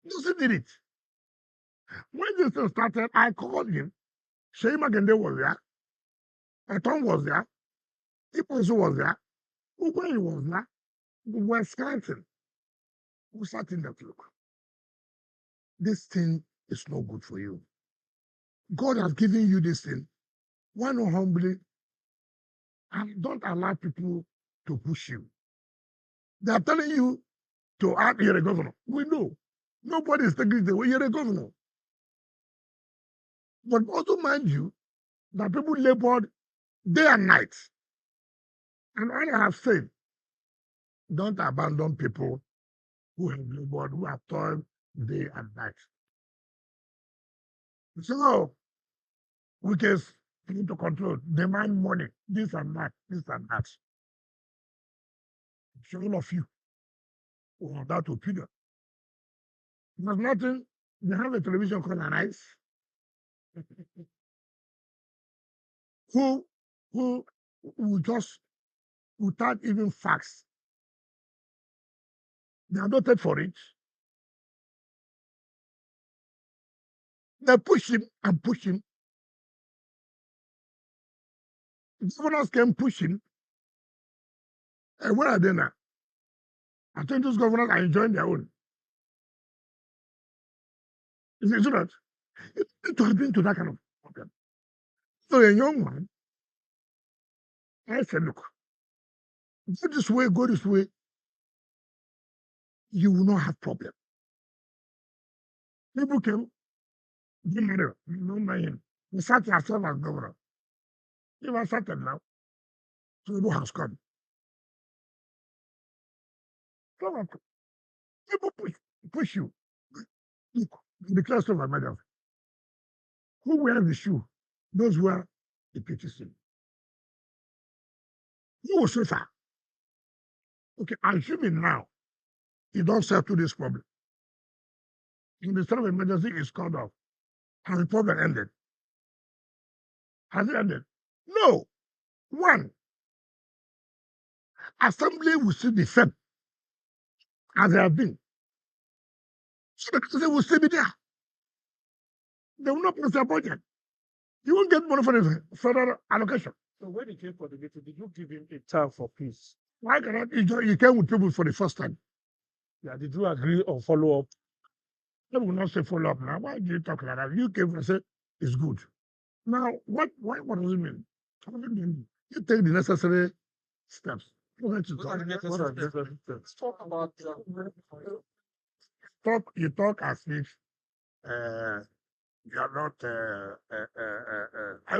Doesn't need it. When this thing started, I called him. Shei Magende was there. Eton was there. Iposu was there. Ugwe was there. We were scouting. We sat in the look. This thing is not good for you. God has given you this thing. Why not humbly and don't allow people to push you? They are telling you to act, you're a governor. We know. Nobody is taking it away. You're a governor. But also mind you that people labored day and night. And all I have said, don't abandon people who have labored, who have toiled day and night. So we can need to control, demand money, this and that, this and that. So all of you who have that opinion. There's nothing, they have a television called Arise, who will just, without even facts, they are noted for it. They push him and push him. Governors can push him. And where are they now? I think those governors are enjoying their own. Is it not? It has been to that kind of problem. So a young man, I said, look, go this way, you will not have problem. People came, they matter, no man. We sat ourselves as governor. If I started now, Tinubu has come. So people push you. Look, the class of emergency. Who wears the shoe? Those wear the PTC. Who will suffer? Okay, assuming now you don't settle this problem. And the state of emergency is called off. Has the problem ended? Has it ended? No. One, assembly will still be fed as they have been. So the president will still be there. They will not pass their budget. You won't get money for the federal allocation. So when he came for the meeting, did you give him a time for peace? Why cannot you came with people for the first time? Yeah, did you agree or follow up? They will not say follow up now. Why do you talk like that? You came and said it's good. Now, what does it mean? You take the necessary steps. What are the necessary steps? Talk about You talk as if you are not.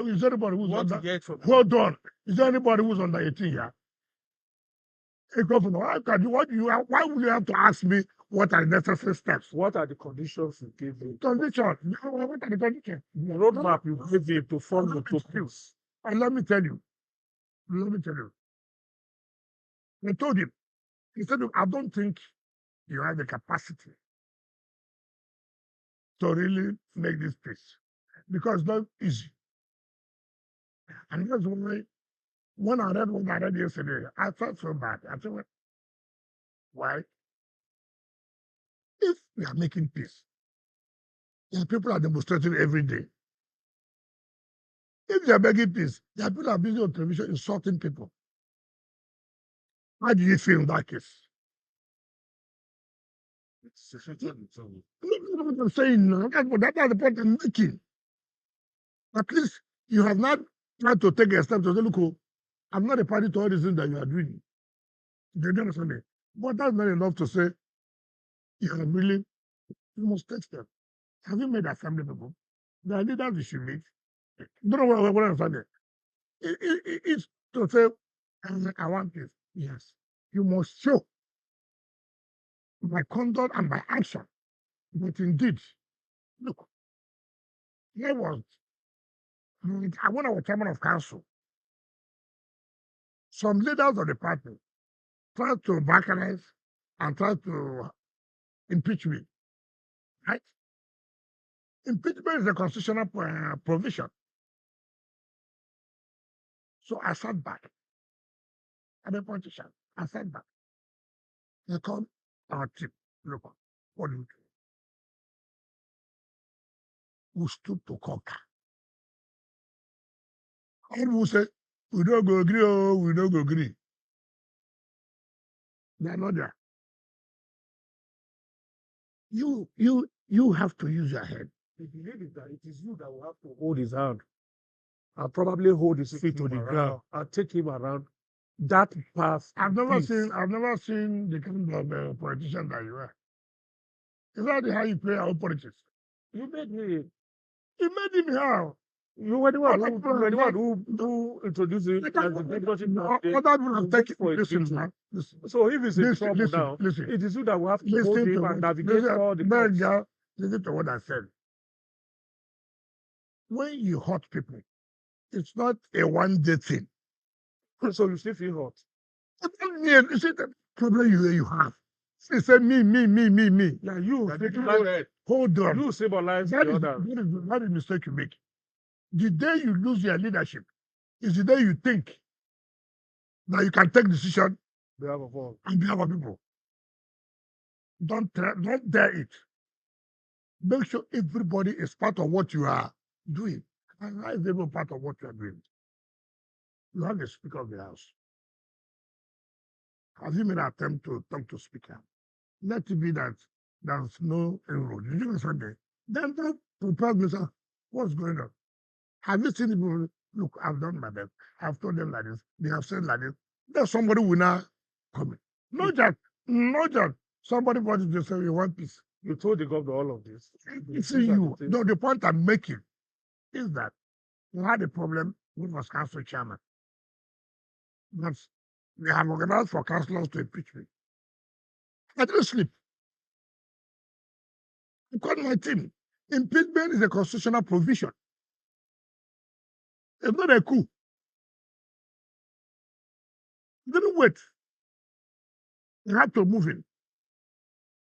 Is there anybody who's what under? you get from Hold on. Is there anybody who's under 18 here? Hey, Governor, why would you have to ask me what are the necessary steps? what are the conditions you gave him? Condition. What are the conditions? The roadmap you gave him to follow to peace. And let me tell you. I told him. He said, I don't think you have the capacity to really make this peace because it's not easy. And that's why when I read what I read yesterday, I felt so bad. I said, why? If we are making peace, there are people are demonstrating every day. If they are making peace, there are people are busy on television insulting people. How do you feel in that case? Look what I'm saying now. That's the point I'm making. At least you have not tried to take a step to say, look, I'm not a party to all these things that you are doing. They don't understand it. But that's not enough to say you have really, you must take steps. Have you made assembly people? The leaders you should meet. Don't know what I'm saying. It's to say, I want this. Yes. You must show by conduct and by action. But indeed, look, here was, when I was chairman of council, some leaders of the party tried to balkanize and tried to impeach me. Right? Impeachment is a constitutional provision. So I sat back. I'm a politician. I sat back. They called our team. Look, what do you do? who stood to conquer. All who say, we don't go agree, oh, we don't go agree. They are not there. You have to use your head. The belief is that it is you that will have to hold his hand and probably hold his feet to the ground and take him around that path. I've never seen the kind of politician that you are. Is that how you play our politics? You made me. You made him how? You were the one who introduced it as the dictatorship. Other people have taken for listen. So if it's in trouble now, it is you that will have to hold him and navigate all the courts. Listen to what I said. When you hurt people, it's not a one-day thing. So you still feel hurt. You see the problem you have. He said me. Yeah, you hold on. You symbolize the other. That is the mistake you make. The day you lose your leadership is the day you think that you can take decision on behalf of people. Don't dare it. Make sure everybody is part of what you are doing. And I is even part of what you are doing. You have the Speaker of the House. Have you made an attempt to talk to Speaker? Let it be that there's no enroll. Did you understand that? Then don't prepare me, sir. What's going on? Have you seen people? Look, I've done my best. I've told them like this. They have said like this. There's somebody who will now come in. Not that somebody wanted to say you want peace. You told the governor all of this. See you. No, the point I'm making is that we had a problem with our council chairman. That's, they have organized for councillors to impeach me. I didn't sleep. I called my team. Impeachment is a constitutional provision. It's not a coup. He didn't wait. He had to move in.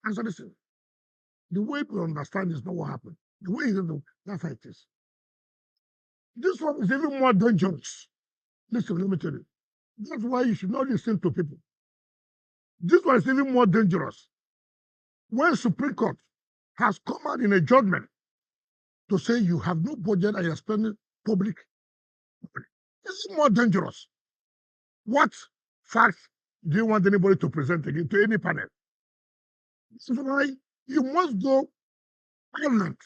And so listen, the way we understand is not what happened. The way that's how it is. This one is even more dangerous. Listen, let me tell you. That's why you should not listen to people. This one is even more dangerous. When Supreme Court has come out in a judgment to say you have no budget and you're spending public money, this is more dangerous. What facts do you want anybody to present again to any panel? This is why you must go violent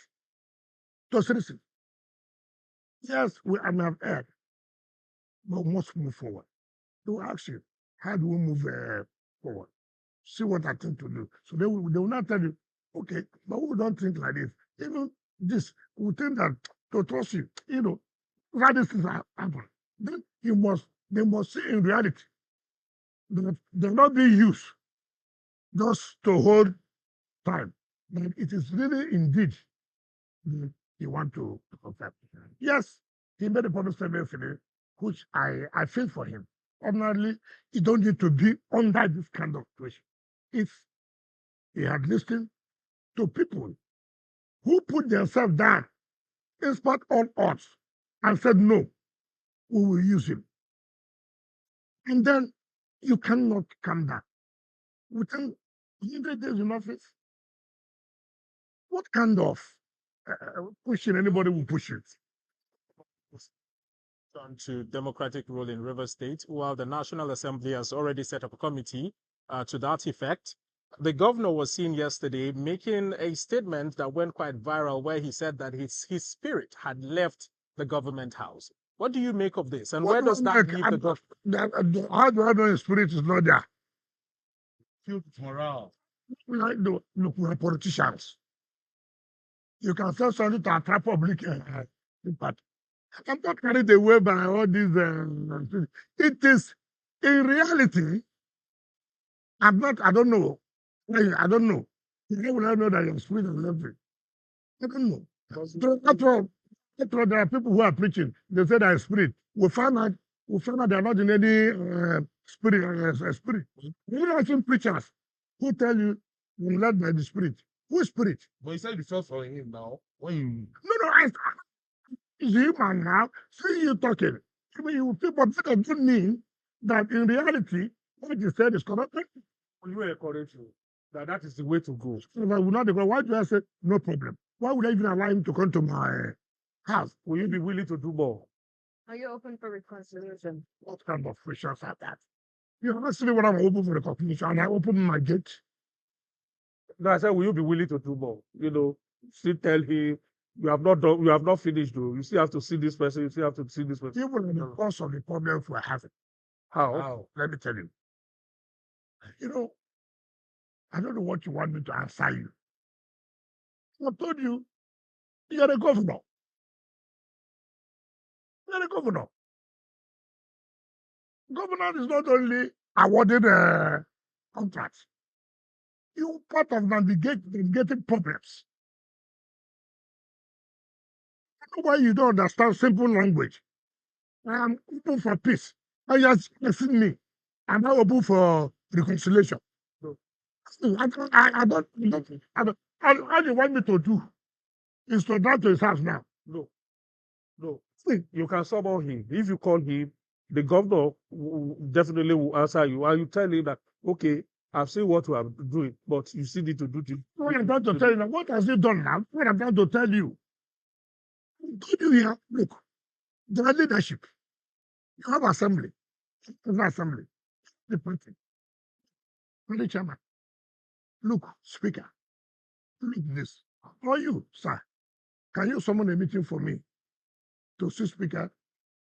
to citizens. Yes, I may have erred, but we must move forward. They will ask you, how do we move forward? See what I think to do. So they will not tell you, okay, but we don't think like this. Even this, we think that to trust you, why this things happen. Then they must see in reality that they're not being used just to hold time. That it is really indeed that you want to confirm. Yes, he made a public statement today, which I feel for him. Ordinarily, you don't need to be under this kind of situation. If he had listened to people who put themselves down in spite of all odds and said, no, we will use him. And then you cannot come back. Within 100 days in office, what kind of pushing anybody will push it? On to democratic rule in Rivers State, while the National Assembly has already set up a committee to that effect. The governor was seen yesterday making a statement that went quite viral, where he said that his spirit had left the government house. What do you make of this? And where does that leave the government? How do I know his spirit is not there? Morale. Look, we are politicians. You can say something to attract public impact. I'm not carried away by all these things. It is, in reality, I don't know. I don't know. How will I know that your spirit has left it? I don't know. After all, there are people who are preaching. They say that spirit. We found out they are not in any spirit. You know, some preachers who tell you you're led by the spirit. Whose spirit? But you said you felt for him now. When you No, it's human now. See you talking. I mean, you people don't mean that in reality, what you said is correct. encourage you that is the way to go. If I will not go, why do I say no problem? Why would I even allow him to come to my house? Will you be willing to do more? Are you open for reconciliation? What kind of questions are that? You asked me when I'm open for the conclusion, and I open my gate. No, I said, will you be willing to do more? You know, still tell him you have not done, you have not finished though. You still have to see this person, you still have to see this person. Even in the course of the problems we're having. How? Let me tell you. You know, I don't know what you want me to answer you. I told you, you're a governor. You're a governor. Governor is not only awarded contracts. You're part of navigating problems. I know why you don't understand simple language. I am open for peace. And you are asking me, am I open for reconciliation? No. I don't. All you want me to do is to drive to his house now. No. See, you can summon him. If you call him, the governor definitely will answer you. And you tell him that, okay, I've seen what you are doing, but you still need to do this. What I'm trying to tell you now, what has he done now? What I'm trying to tell you. Good you here, look, there are leadership. You have assembly. There's no assembly. The party. The chairman. Look, speaker. Look this. Or you, sir. Can you summon a meeting for me? To see speaker,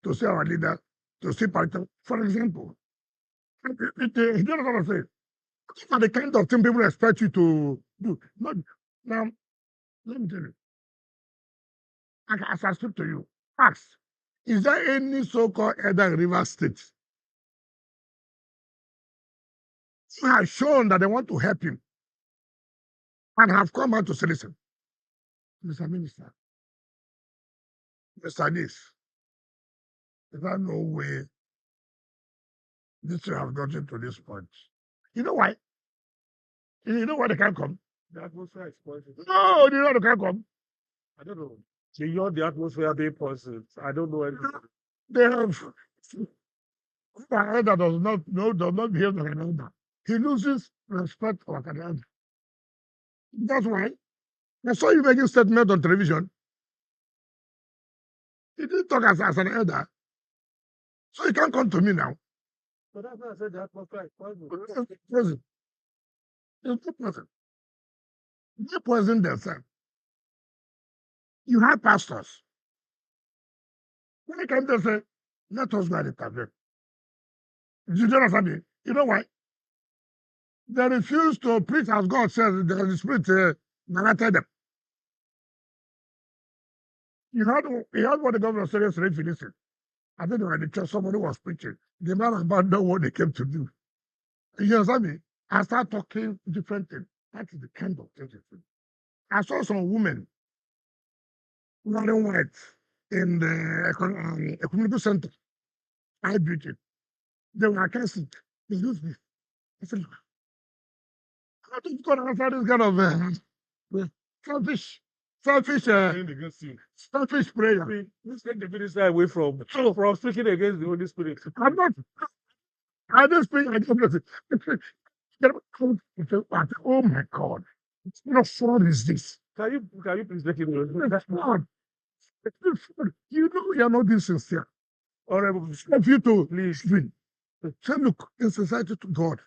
to see our leader, to see party. For example, you know what I'm saying? These are the kind of thing people expect you to do. Not, now, let me tell you. As I speak to you, ask, is there any so-called elder in River State who has shown that they want to help him and have come out to say, listen, Mr. Minister, Mr. This, there's no way this will have gotten to this point. You know why? You know why they can't come? The atmosphere is poisoned. No, you know they can't come. I don't know. Beyond the atmosphere being poisoned, I don't know anything. They have an elder does not behave like an elder. He loses respect for an elder. That's why I saw you making statement on television. He didn't talk as an elder. So he can't come to me now. But that's why I said the atmosphere is poisoned. Poison. It's not poison. They poison themselves. You have pastors. Why can't they say, let us go and intervene? Do you understand me? You know why? They refuse to preach as God says, the Spirit narrated them. You heard what the governor said yesterday, Philistine. I think they were in the church, somebody was preaching. The man abandoned what they came to do. You understand me? I start talking different things. That is the kind of thing. I saw some women wearing white in the community center. I beauty. They were cancelled. They used this. I said, how do you gonna answer this kind of selfish selfish prayer? Let's take the minister away from speaking against the Holy Spirit. I'm not. I don't speak. I don't. Oh my God! What fraud is this? Can you please let him know? It's fraud. It's fraud. You know you're not being sincere. Honorable, If you to please win. Say, look, in society to God,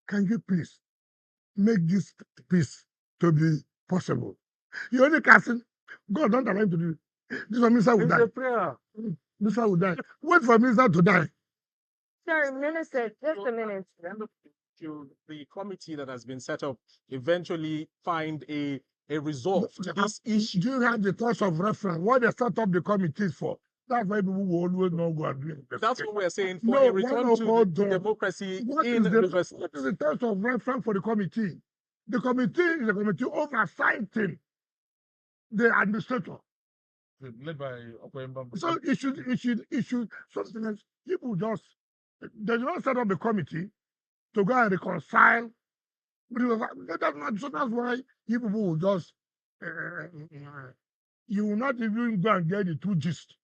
can you please make this peace to be possible? You only casting. God don't allow him to do it. This minister will it's die. a prayer. Minister will die. Wait for minister to die. Sorry, Minister, just a minute. Should the committee that has been set up eventually find a resolve to this issue? Do you have the thoughts of reference? What they set up the committees for? That's why people will always not go and do it. That's what we're saying, for No, a return to democracy What in is Rivers State. what is the thoughts of reference for the committee? The committee is a committee oversighting the administrator. Led by Akpabio. So it should sometimes people just they do not set up the committee to go and reconcile. That's not, so that's why you people will just you will not even go and get the true gist.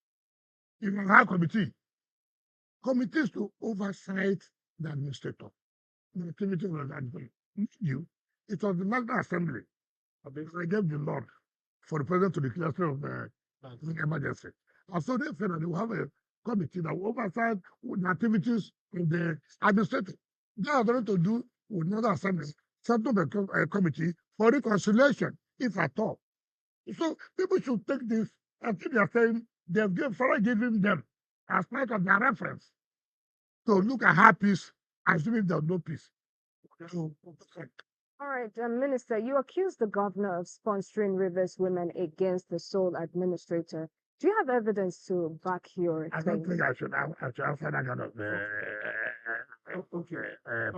You will have committees to oversight the administrator. The activity was that you. It was the National Assembly. I gave the Lord for the president to declare state of emergency. And so they said that they will have a committee that will oversight the activities of the administrator. They are going to do with another assignment, set up a committee for reconciliation, if at all. So people should take this as if they are saying they've given them as part of their reference to look at her peace as if there's no peace. All right, Minister, you accused the governor of sponsoring Rivers women against the sole administrator. Do you have evidence to back your I don't claim? think I should answer that kind of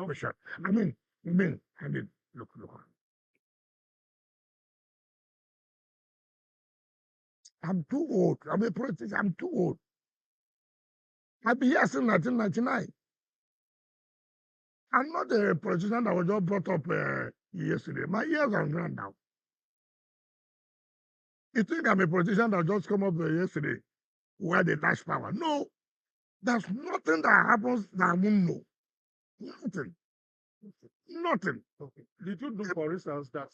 question. I mean, look. I'm too old. I'm a politician. I'm too old. I've been here since 1999. I'm not a politician that was just brought up yesterday. My years are gone now. You think I'm a politician that just come up yesterday where they dash power? No, there's nothing that happens that I won't know. Nothing. Okay. Did you know, for instance, that